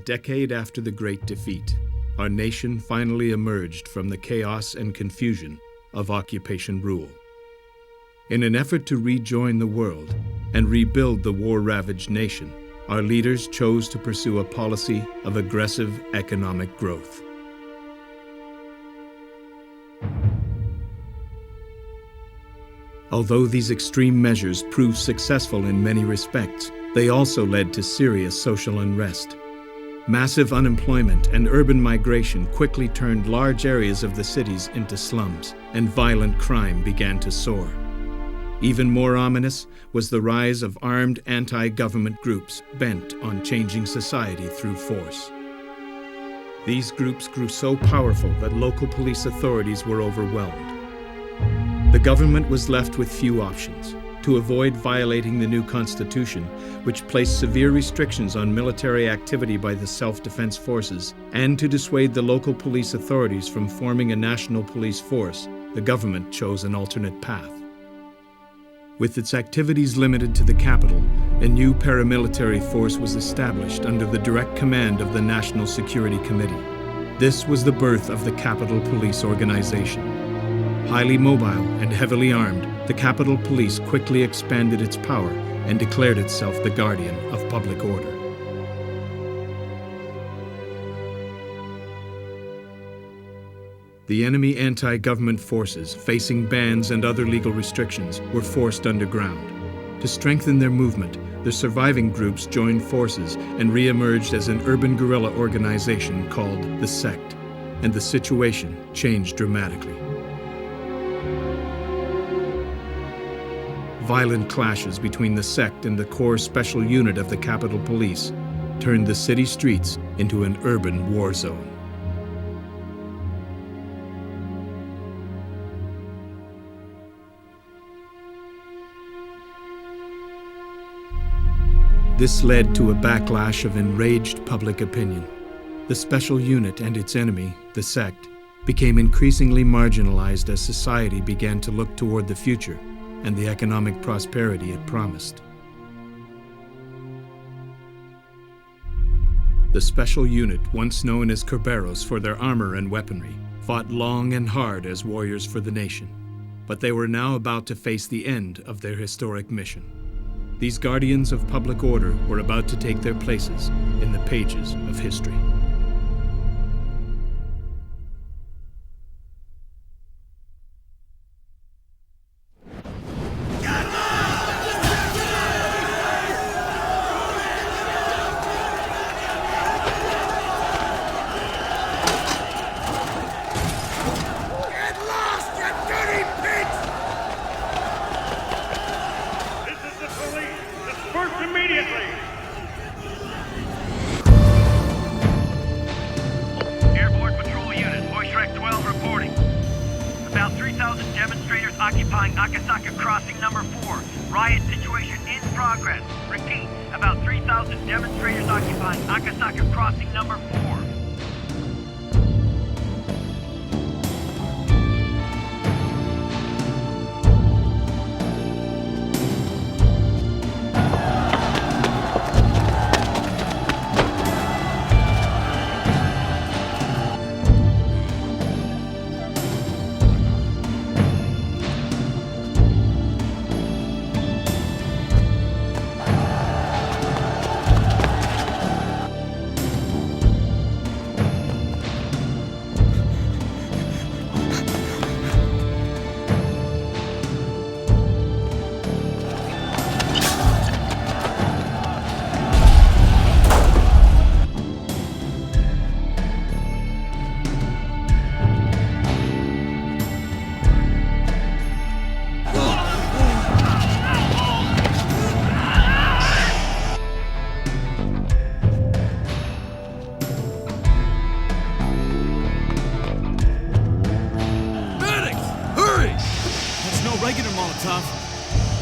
decade after the Great Defeat, our nation finally emerged from the chaos and confusion of occupation rule. In an effort to rejoin the world and rebuild the war-ravaged nation, our leaders chose to pursue a policy of aggressive economic growth. Although these extreme measures proved successful in many respects, they also led to serious social unrest. Massive unemployment and urban migration quickly turned large areas of the cities into slums, and violent crime began to soar. Even more ominous was the rise of armed anti-government groups bent on changing society through force. These groups grew so powerful that local police authorities were overwhelmed. The government was left with few options: to avoid violating the new constitution, which placed severe restrictions on military activity by the self-defense forces, and to dissuade the local police authorities from forming a national police force, the government chose an alternate path. With its activities limited to the capital, a new paramilitary force was established under the direct command of the National Security Committee. This was the birth of the Capitol Police Organization. Highly mobile and heavily armed, the Capitol Police quickly expanded its power and declared itself the guardian of public order. The enemy anti-government forces, facing bans and other legal restrictions, were forced underground. To strengthen their movement, the surviving groups joined forces and re-emerged as an urban guerrilla organization called the Sect, and the situation changed dramatically. Violent clashes between the Sect and the core special unit of the Capitol Police turned the city streets into an urban war zone. This led to a backlash of enraged public opinion. The special unit and its enemy, the Sect, became increasingly marginalized as society began to look toward the future and the economic prosperity it promised. The special unit, once known as Kerberos for their armor and weaponry, fought long and hard as warriors for the nation. But they were now about to face the end of their historic mission. These guardians of public order were about to take their places in the pages of history.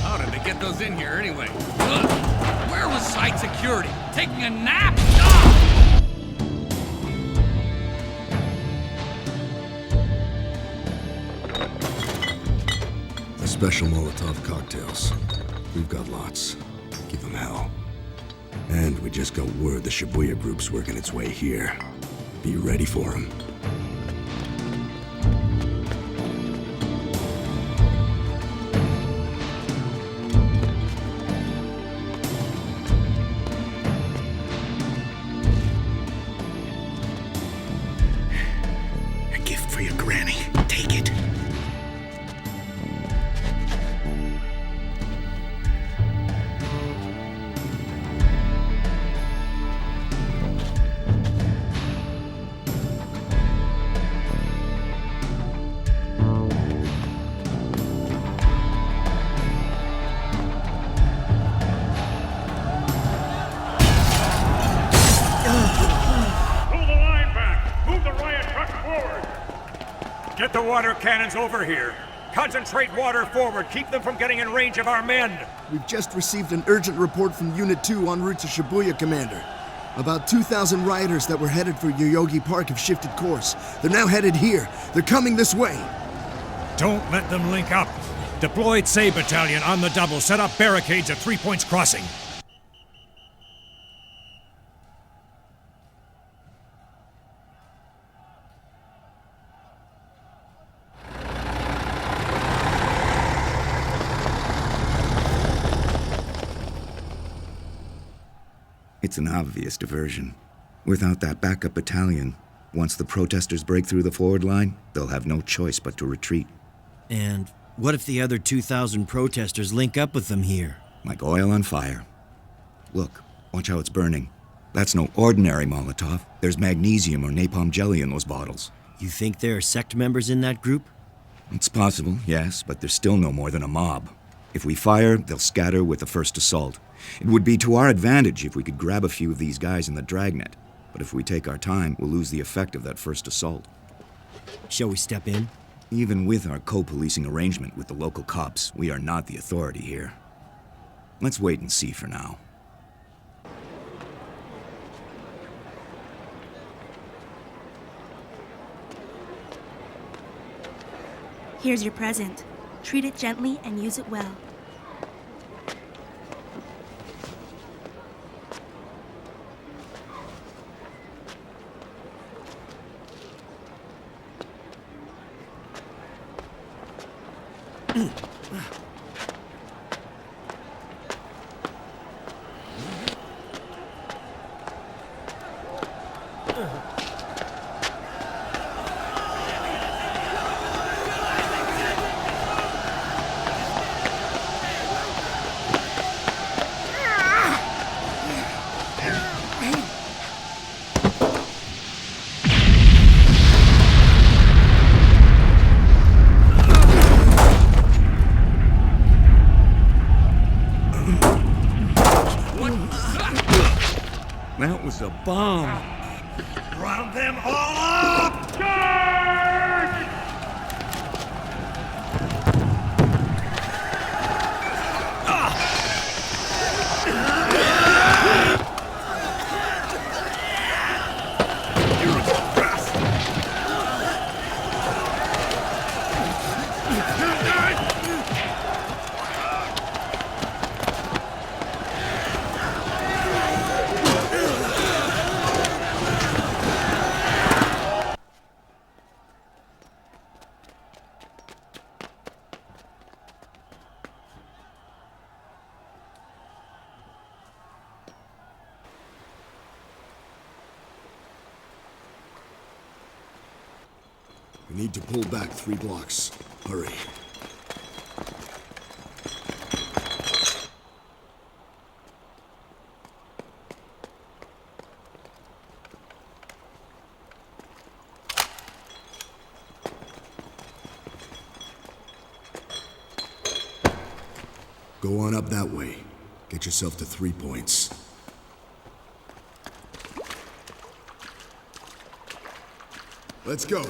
How did they get those in here anyway? Ugh. Where was site security? Taking a nap? The special Molotov cocktails. We've got lots. Give them hell. And we just got word the Shibuya group's working its way here. Be ready for him. A gift for your granny. Take it. Get the water cannons over here. Concentrate water forward. Keep them from getting in range of our men. We've just received an urgent report from Unit 2 en route to Shibuya, Commander. About 2,000 rioters that were headed for Yoyogi Park have shifted course. They're now headed here. They're coming this way. Don't let them link up. Deployed Sei Battalion on the double. Set up barricades at 3 points crossing. It's an obvious diversion. Without that backup battalion, once the protesters break through the forward line, they'll have no choice but to retreat. And what if the other 2,000 protesters link up with them here? Like oil on fire. Look, watch how it's burning. That's no ordinary Molotov. There's magnesium or napalm jelly in those bottles. You think there are sect members in that group? It's possible, yes, but there's still no more than a mob. If we fire, they'll scatter with the first assault. It would be to our advantage if we could grab a few of these guys in the dragnet. But if we take our time, we'll lose the effect of that first assault. Shall we step in? Even with our co-policing arrangement with the local cops, we are not the authority here. Let's wait and see for now. Here's your present. Treat it gently and use it well. That was a bomb. Round them all up! Charge! We need to pull back 3 blocks. Hurry. Go on up that way. Get yourself to 3 points. Let's go.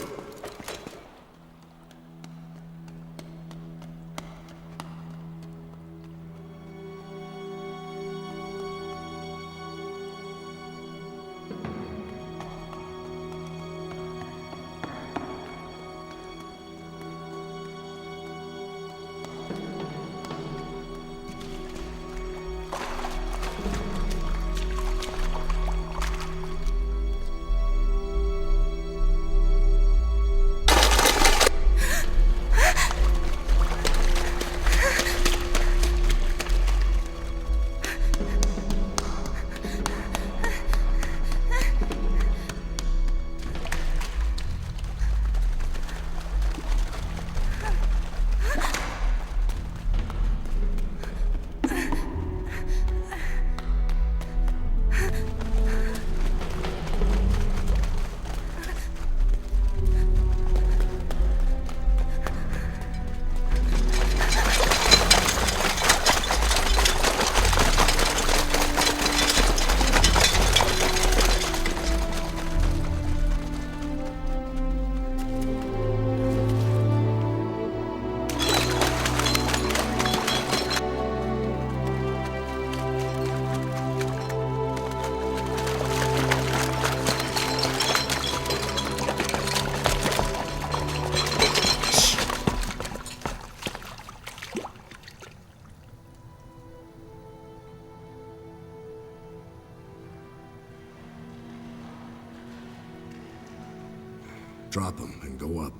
Drop them and go up.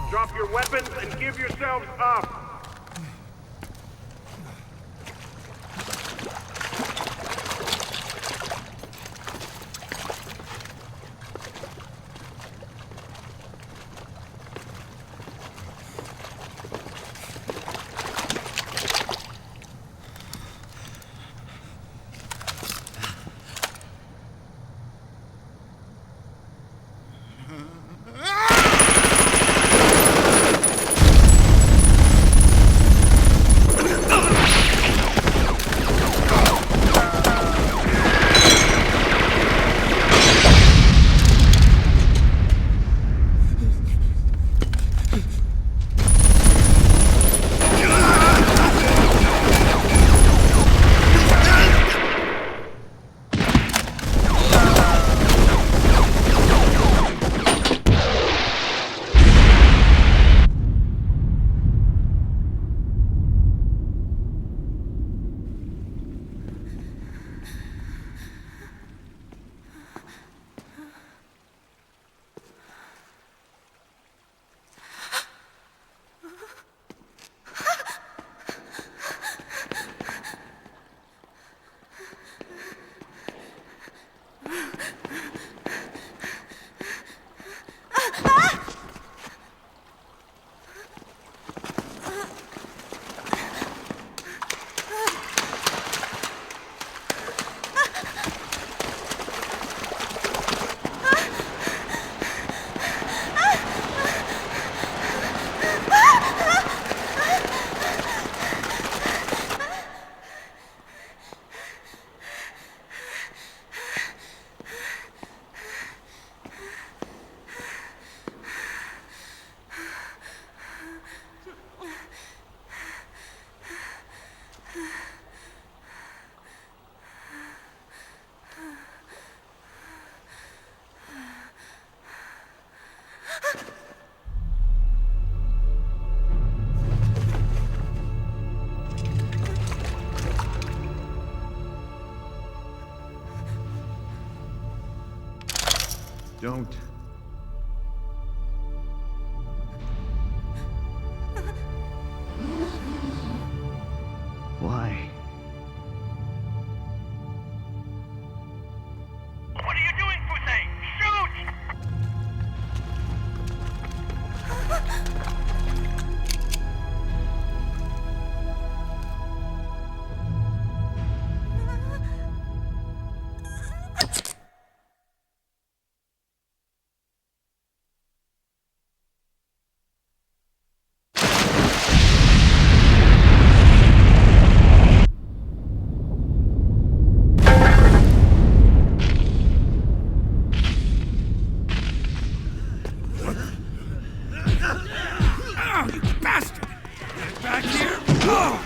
Drop your weapons and give yourselves up! Don't. Why? What are you doing, Fusei? Shoot! Oh, you bastard! Get back here! Oh!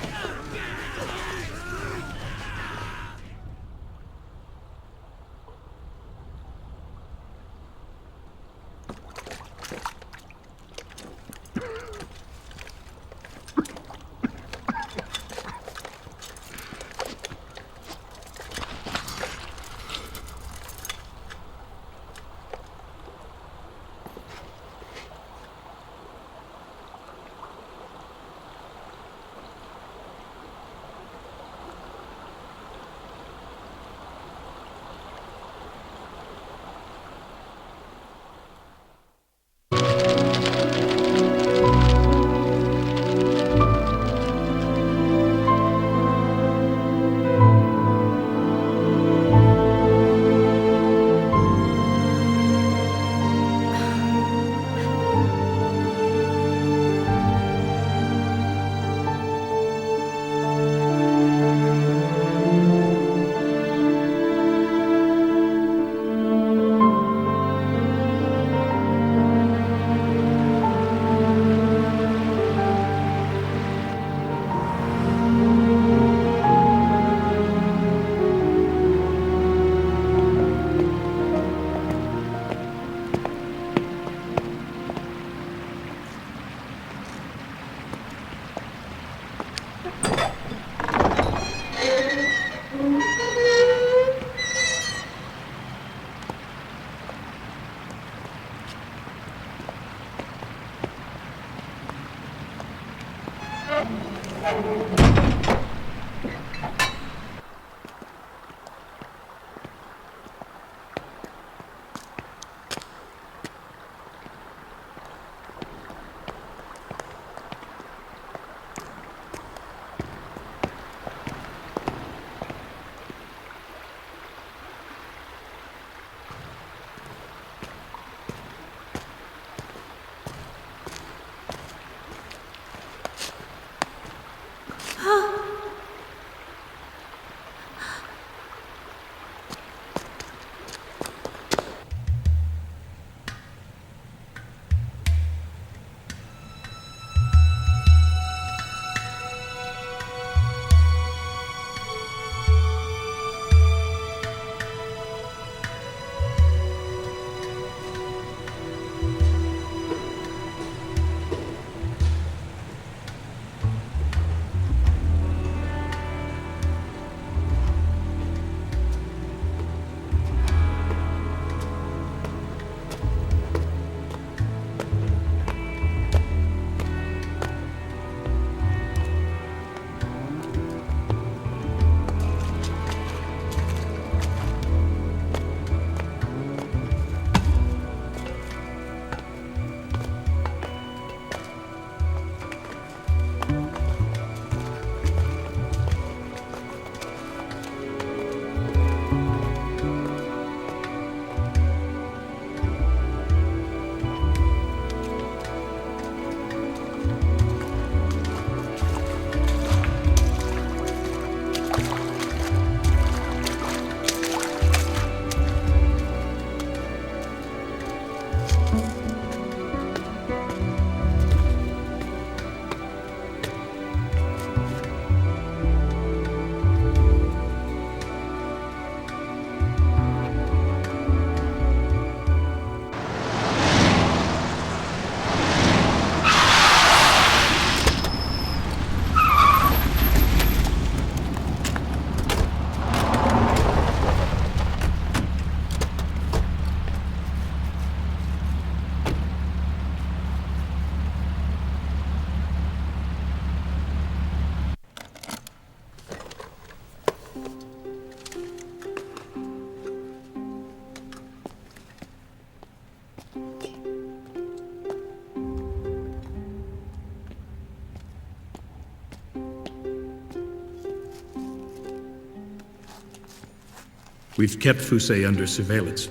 We've kept Fusei under surveillance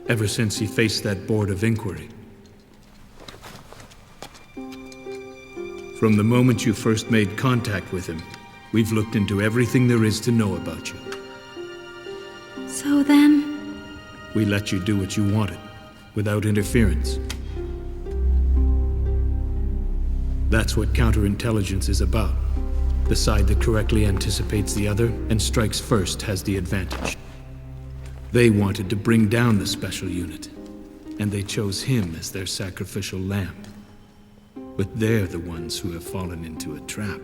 ever since he faced that board of inquiry. From the moment you first made contact with him, we've looked into everything there is to know about you. So then... We let you do what you wanted, without interference. That's what counterintelligence is about. The side that correctly anticipates the other and strikes first has the advantage. They wanted to bring down the special unit, and they chose him as their sacrificial lamb. But they're the ones who have fallen into a trap.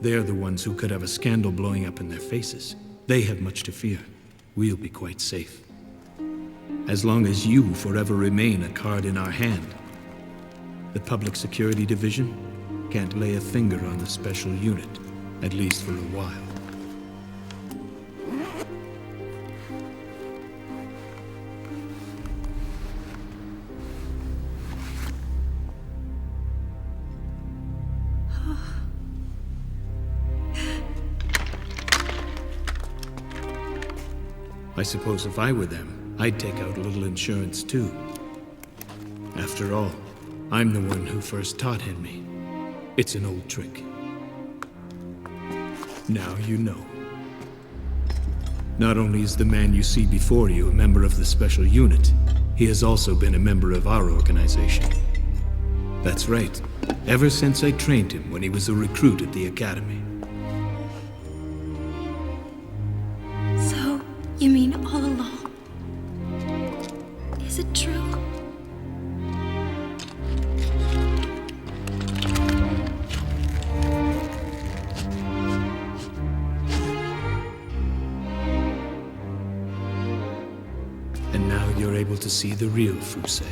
They're the ones who could have a scandal blowing up in their faces. They have much to fear. We'll be quite safe. As long as you forever remain a card in our hand. The Public Security Division can't lay a finger on the special unit, at least for a while. I suppose if I were them, I'd take out a little insurance too. After all, I'm the one who first taught Henry. It's an old trick. Now you know. Not only is the man you see before you a member of the special unit, he has also been a member of our organization. That's right, ever since I trained him when he was a recruit at the academy. So, you mean all along? Is it true? And now you're able to see the real Fusei.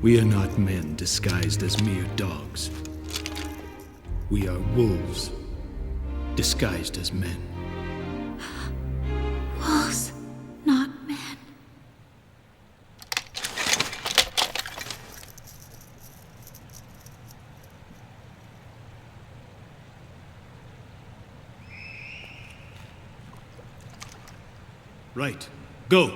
We are not men disguised as mere dogs. We are wolves, disguised as men. Wolves, not men. Right. Go!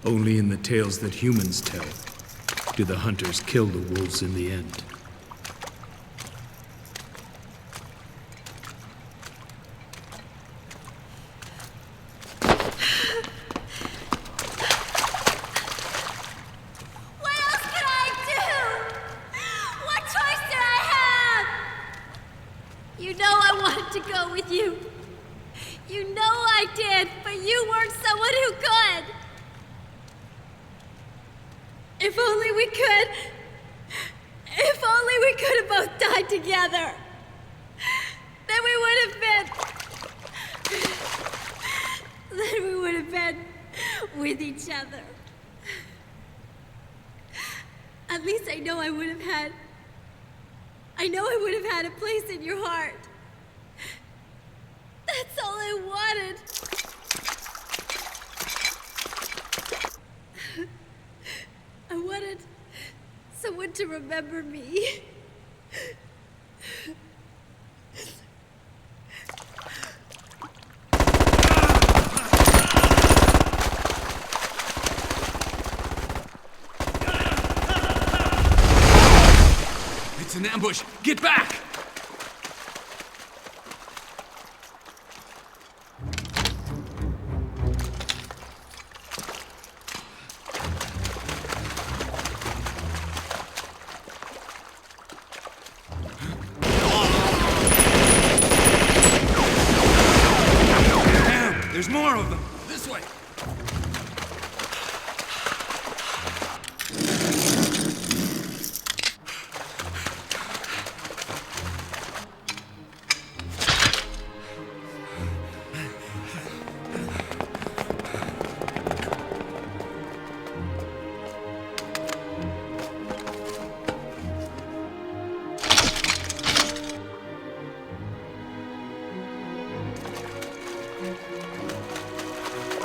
Only in the tales that humans tell do the hunters kill the wolves in the end. What else could I do? What choice did I have? You know I wanted to go with you. You know I did, but you weren't someone who could. If only we could. If only we could have both died together. Then we would have been. Then we would have been with each other. At least I know I would have had. I know I would have had a place in your heart. That's all I wanted. I wanted someone to remember me. It's an ambush! Get back! There's more of them! This way!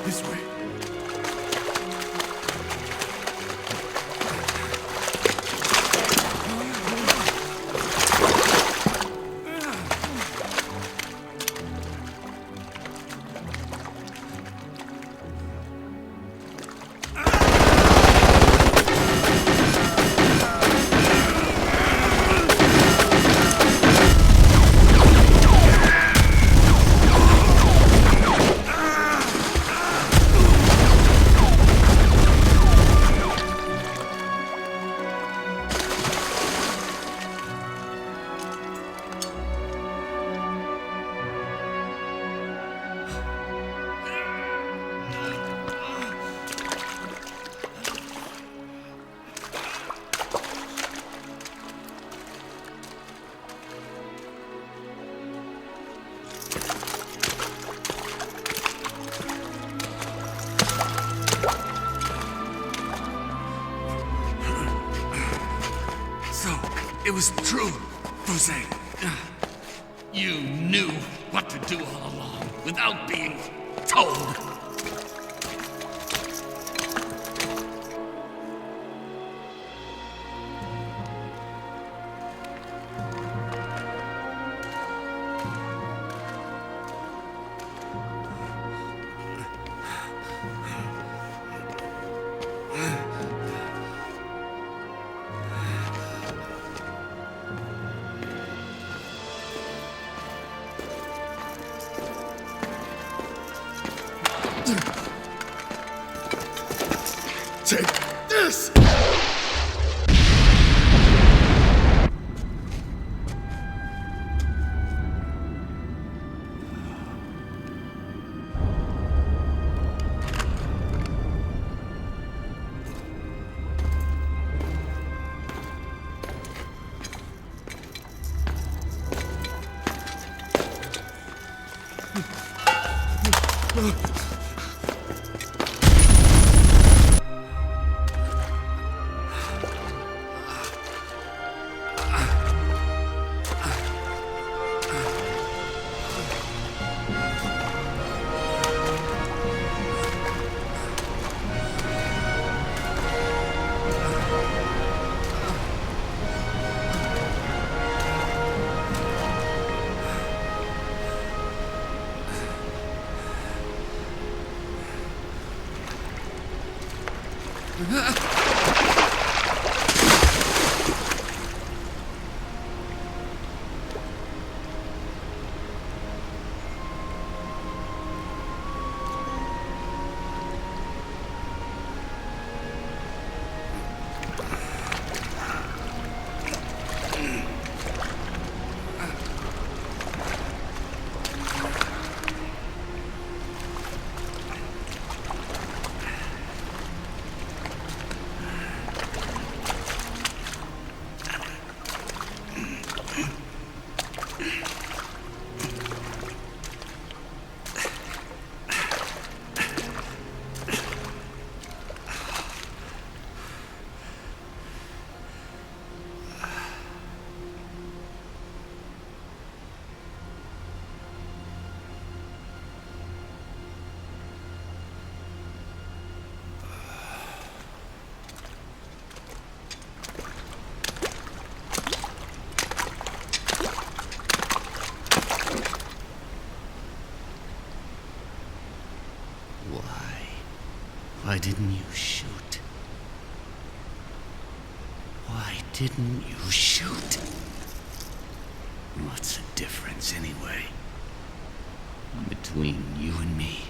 This way. It was true, Jose. You knew what to do all along without being told. Take this! Why didn't you shoot? Why didn't you shoot? What's the difference anyway? Between you and me?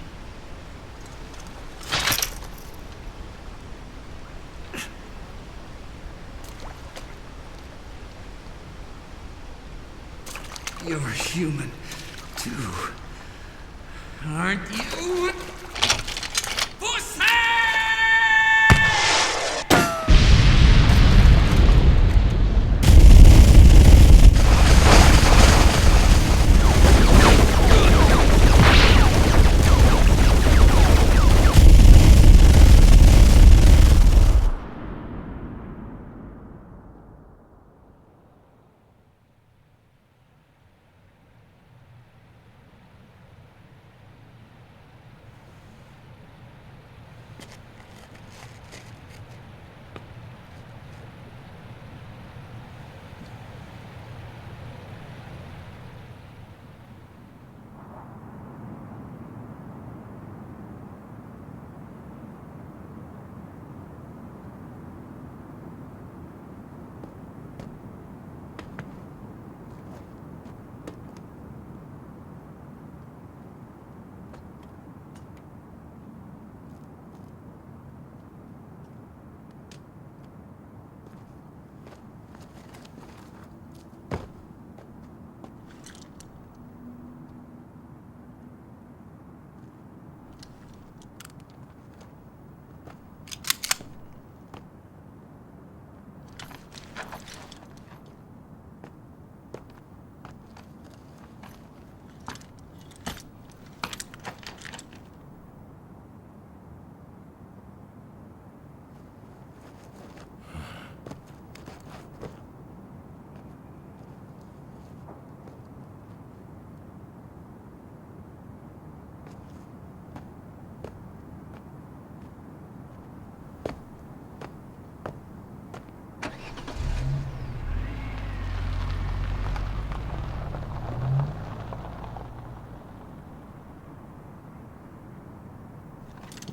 You're human, too. Aren't you?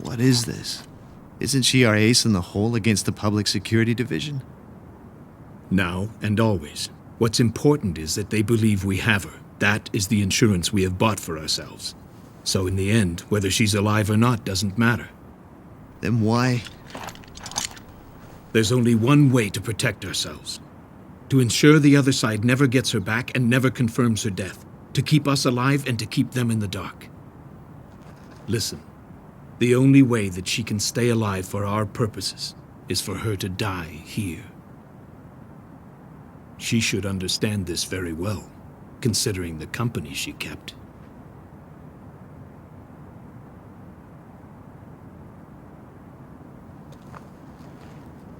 What is this? Isn't she our ace in the hole against the Public Security Division? Now and always. What's important is that they believe we have her. That is the insurance we have bought for ourselves. So in the end, whether she's alive or not doesn't matter. Then why? There's only one way to protect ourselves. To ensure the other side never gets her back and never confirms her death. To keep us alive and to keep them in the dark. Listen, the only way that she can stay alive for our purposes is for her to die here. She should understand this very well, considering the company she kept.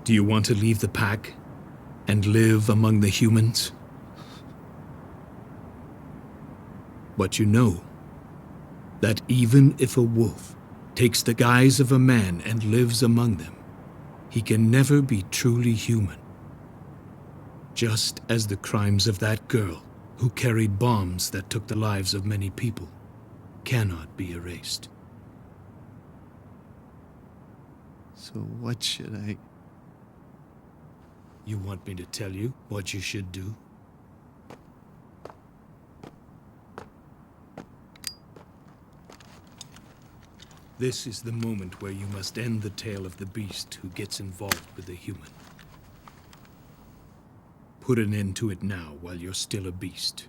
Do you want to leave the pack and live among the humans? But you know that even if a wolf takes the guise of a man and lives among them, he can never be truly human. Just as the crimes of that girl who carried bombs that took the lives of many people cannot be erased. So what should I... You want me to tell you what you should do? This is the moment where you must end the tale of the beast who gets involved with the human. Put an end to it now while you're still a beast.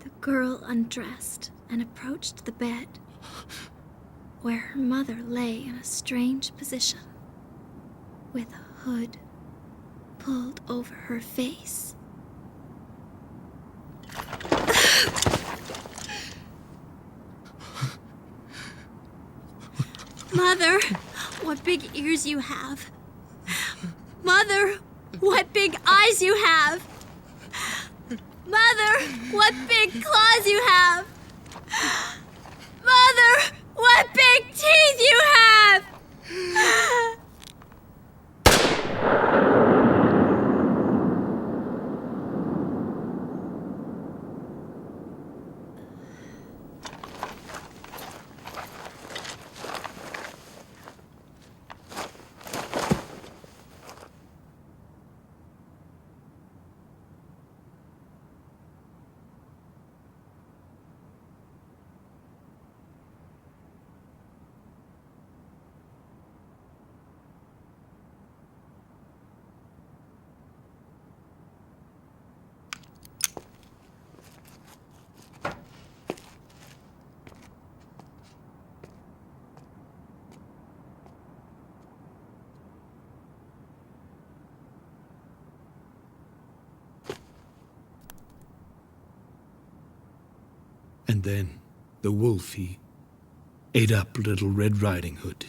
The girl undressed and approached the bed, where her mother lay in a strange position, with a hood pulled over her face. Mother, what big ears you have. Mother, what big eyes you have. Mother, what big claws you have. Mother, what big teeth you have! And then the wolf, he ate up Little Red Riding Hood.